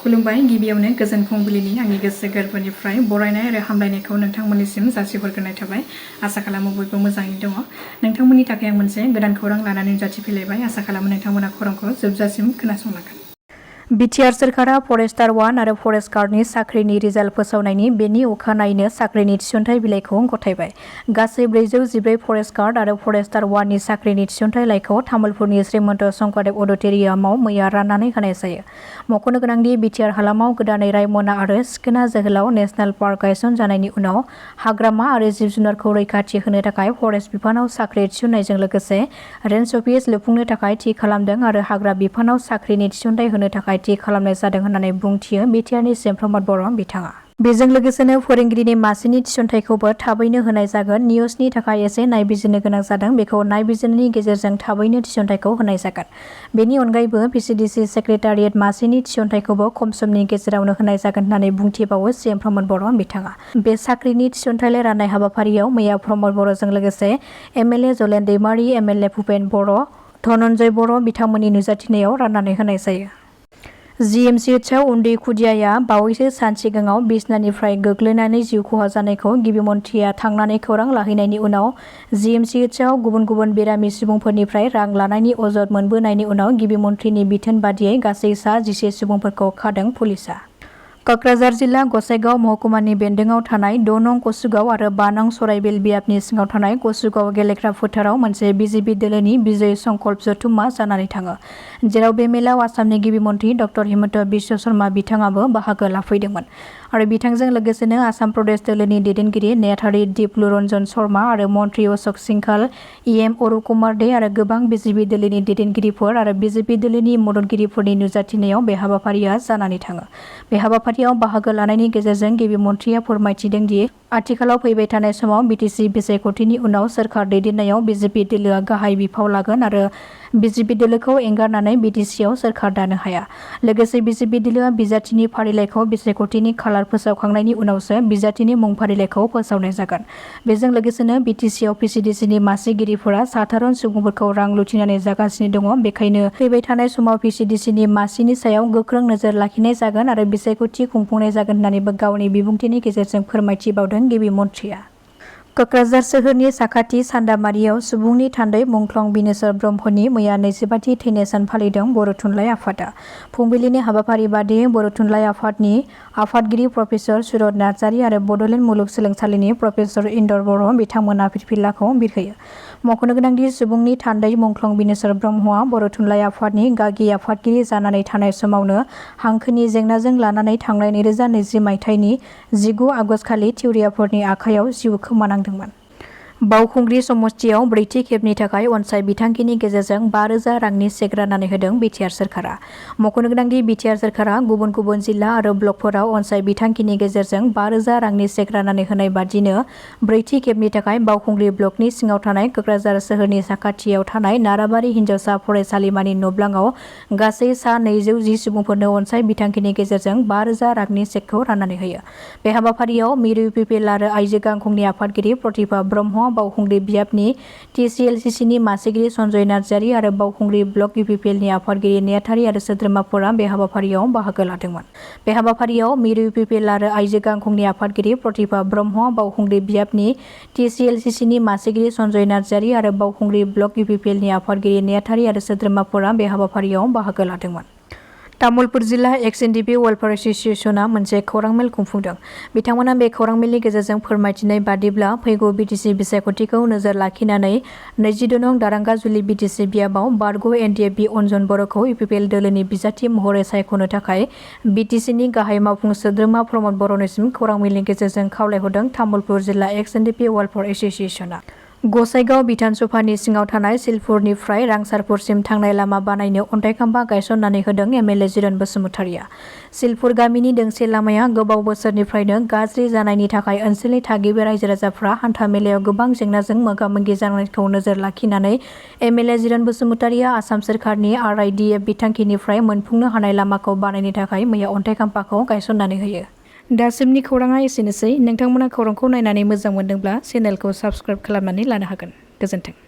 खुलुमबाय गिबियावनो गोजोन फुंबिलिनि आंनि गोसो गोरबोनिफ्राय बरायनाय आरो हामलायनायखौ नोंथांमोननिसिम जासिहरग्रोनाय थाबाय। आसा खालामो बयबो मोजाङै दङ। नोंथांमोननि थाखाय आं मोनसे गोदान खौरां लानानै नुजाथिफैलायबाय। आसा खालामो नोंथांमोना खौरांखौ जोबजासिम खोनासंलांगोन। BTR सोरखारा फरेस्टार 1 आरो फरेस्ट गार्डनि साख्रिनि रिजाल्ट फोसावनायनि बेनि अखानायैनो साख्रिनि थिसनथाइ बिलाइखौ गथायबाय। गासै 414 फरेस्ट गार्ड आरो फरेस्टार 1 नि साख्रिनि थिसनथाइ लाइखौ तामुलपुरनि श्रीमन्त शंकरदेव अडिटोरियामाव मैया राननानै होनाय जायो। मख'नो गोनांदि BTR हालामाव गोदानै रायमना आरो सिखोना जोहोलाव नेशनेल पार्क गायसनजानायनि उनाव हाग्रामा आरो जिब जुनारखौ रैखाथि होनो थाखाय फरेस्ट बिफानाव साख्रि थिसननायजों लोगोसे रेन्ज अफिस लुफुंनो थाखाय थि खालामदों आरो हाग्रा बिफानाव साख्रिनि थिसनथाइ होनो थाखाय थि खालामनाय जादों होननानै बुंथियो BTRनि प्रमद बर' बिथाङा। बेजों लोगोसेनो फोरोंगिरिनि मासिनि थिसनथाइखौबो थाबैनो होनाय जागोन। निउजनि थाखाय एसे नायबिजिरनो गोनां जादों। बेखौ नायबिजिरनायनि गेजेरजों थाबैनो थिसनथाइखौ होनाय जागोन। बेनि अनगायैबो PCDC सेक्रेटारियेट मासिनि थिसनथाइखौबो खम समनि गेजेरावनो होनाय जागोन होननानै बुंथिबावो प्रमद बर' बिथाङा। बे साख्रिनि थिसनथाइ राननाय हाबाफारियाव मैया प्रमद बर'जों लोगोसे MLA जलेन दैमारि, MLA भुपेन बर', धनन्जय बर' बिथांमोननि नुजाथिनायाव राननानै होनाय जायो। GMCHआव उन्दै खुदियाया बावैसो सान सिगाङाव बिसनानिफ्राय गोग्लैनानै जिउ खहा जानायखौ गिबि मन्थ्रिया थांनानै खौरां लाहैनायनि उनाव GMCHआव गुबुन गुबुन बेरामि सुबुंफोरनिफ्राय रां लानायनि अजद मोनबोनायनि उनाव गिबि मन्थ्रिनि बिथोन बादियै गासै सा 11 सुबुंफोरखौ खादों पुलिसआ। कक्राझार जिल्ला गसाइगाव महकुमानि बेन्दोङाव थानाय 6 नं कसुगाव आरो 5 नं सराइबिल बियाबनि सिङाव थानाय कसुगाव गेलेग्रा फोथाराव मोनसे BJP दोलोनि बिजय संकल्प जथुम्मा जानानै थाङो। जेराव बे मेलाव आसामनि गिबि मन्थ्रि डक्टर हिमन्त बिश्व शर्मा बिथाङाबो बाहागो लाफैदोंमोन आरो बिथांजों लोगोसेनो आसाम प्रदेश दोलोनि दैदेनगिरि नेहाथारि दिप्लु रन्जन शर्मा आरो मन्त्रि अशोक सिंघाल, EM अरुण कुमार दे आरो गोबां BJP दोलोनि दैदेनगिरिफोर आरो BJP दोलोनि मददगिरिफोरनि नुजाथिनायाव बे हाबाफारिया जानानै थाङो। बे हाबाफारियाव बाहागो लानायनि गेजेरजों गिबि मन्थ्रिया फोरमायथिदों दि आथिखालाव फैबाय थानाय समाव BTC बिसायख'थिनि उनाव सोरखार दैदेननायाव BJP दोलोआ गाहाय बिफाव लागोन आरो BJP दोलोखौ एंगारनानै BTCआव सोरखार दानो हाया। लोगोसे BJP दोलोआ बिजाथिनि फारिलाइखौ बिसायख'थिनि खालार फोसावखांनायनि उनावसो बिजाथिनि मुं फारिलाइखौ फोसावनाय जागोन। बेजों लोगोसेनो BTCआव PCDCनि मासिगिरिफोरा साधारन सुबुंफोरखौ रां लुथिनानै जागासिनो दङ। बेखायनो फैबाय थानाय समाव PCDCनि मासिनि सायाव गोख्रों नोजोर लाखिनाय जागोन आरो बिसायख'थि खुंफुंनाय जागोन होननानैबो गावनि बिबुंथिनि गेजेरजों फोरमायथिबावदों गिबि मन्थ्रिया। कक्राझार सोहोरनि साखाथि सान्दामारियाव सुबुंनि थान्दै मुंख्लं बिनेश्वर ब्रह्मनि मैया 25थि थैनाय सान फालिदों बर' थुनलाइ आफादा। फुंबिलिनि हाबाफारि बादियै बर' थुनलाइ आफादनि आफादगिरि प्रफेसर सुरत नार्जारि आरो बड'लेण्ड मुलुगसोलोंसालिनि प्रफेसर इन्दर बर' बिथांमोना फिरफिलाखौ बिरहोयो। मख'नो गोनांदि सुबुंनि थान्दै मुंख्लं बिनेश्वर ब्रह्मआ बर' थुनलाइ आफादनि गागि आफादगिरि जानानै थानाय समावनो हांखोनि जेंनाजों लानानै थांनाय 2020 मायथाइनि 19 आगस्तखालि थिउरियाफोरनि आखायाव जिउ खोमानांदोंमोन। बावखुंग्रि समस्तियाव 4थि खेबनि थाखाय अनसाय बिथांखिनि गेजेरजों 5,000 रांनि चेक राननानै होदों BTR सोरखारा। मख'नो गोनांदि BTR सोरखारा गुबुन गुबुन जिल्ला आरो ब्लकफोराव अनसाय बिथांखिनि गेजेरजों 5,000 रांनि चेक राननानै होनाय बादिनो 4थि खेबनि थाखाय बावखुंग्रि ब्लकनि सिङाव थानाय कक्राझार सोहोरनि साखाथियाव थानाय नाराबारि हिन्जावसा फरायसालिमानि न'ब्लाङाव गासै सा 210 सुबुंफोरनो अनसाय बिथांखिनि गेजेरजों 5,000 रांनि चेकखौ राननानै होयो। बे हाबाफारियाव मिरु UPPL आरो आइजो गांखंनि आफादगिरि प्रतिभा ब्रह्म, बावखुंग्रि बियाबनि TCLCCनि मासिगिरि सन्जय नार्जारि आरो बावखुंग्रि ब्लक UPPLनि आफादगिरि नेहाथारि आरो सोद्रोमाफोरा बे हाबाफारियाव बाहागो लादोंमोन। बे हाबाफारियाव मिरु UPPL आरो आइजो गांखंनि आफादगिरि प्रतिभा ब्रह्म, बावखुंग्रि बियाबनि TCLCCनि मासिगिरि सन्जय नार्जारि आरो बावखुंग्रि ब्लक UPPLनि आफादगिरि नेहाथारि आरो सोद्रोमाफोरा बे हाबाफारियाव बाहागो लादोंमोन। तामुलपुर जिल्ला XNDP वेलफेयार एस'सिएशनआ मोनसे खौरां मेल खुंफुंदों। बिथांमोना बे खौरां मेलनि गेजेरजों फोरमायथिनाय बादिब्ला फैगौ BTC बिसायख'थिखौ नोजोर लाखिनानै 22 नं दारांगाजुलि BTC बियाबाव बारग' NDFB अन्जन बर'खौ UPPL दोलोनि बिजाथि महरै सायख'नो थाखाय BTCनि गाहाय मावफुं सोद्रोमा प्रमद बर'निसिम खौरां मेलनि गेजेरजों खावलायहरदों तामुलपुर जिल्ला XNDP वेलफेयार एस'सिएशनआ। गसाइगाव बिधान सभानि सिङाव थानाय सिलपुरनिफ्राय रांसारपुरसिम थांनाय लामा बानायनो अन्थाइ खाम्फा गायसननानै होदों MLA जिरन बसुमतारिया। सिलपुर गामिनि दोंसे लामाया गोबाव बोसोरनिफ्रायनो गाज्रि जानायनि थाखाय ओनसोलनि थागिबि रायजो राजाफ्रा हान्था मेलायाव गोबां जेंनाजों मोगा-मोगि जानायखौ नोजोर लाखिनानै MLA जिरन बसुमतारिया आसाम सोरखारनि RIDF बिथांखिनिफ्राय मोनफुंनो हानाय लामाखौ बानायनो थाखाय मैया अन्थाइ खाम्फाखौ गायसननानै होयो। दासिमनि खौराङा एसेनोसै। नोंथांमोना खौरांखौ नायनानै मोजां मोनदोंब्ला चेनेलखौ साबस्क्राइब खालामनानै लानो हागोन। गोजोन्थों।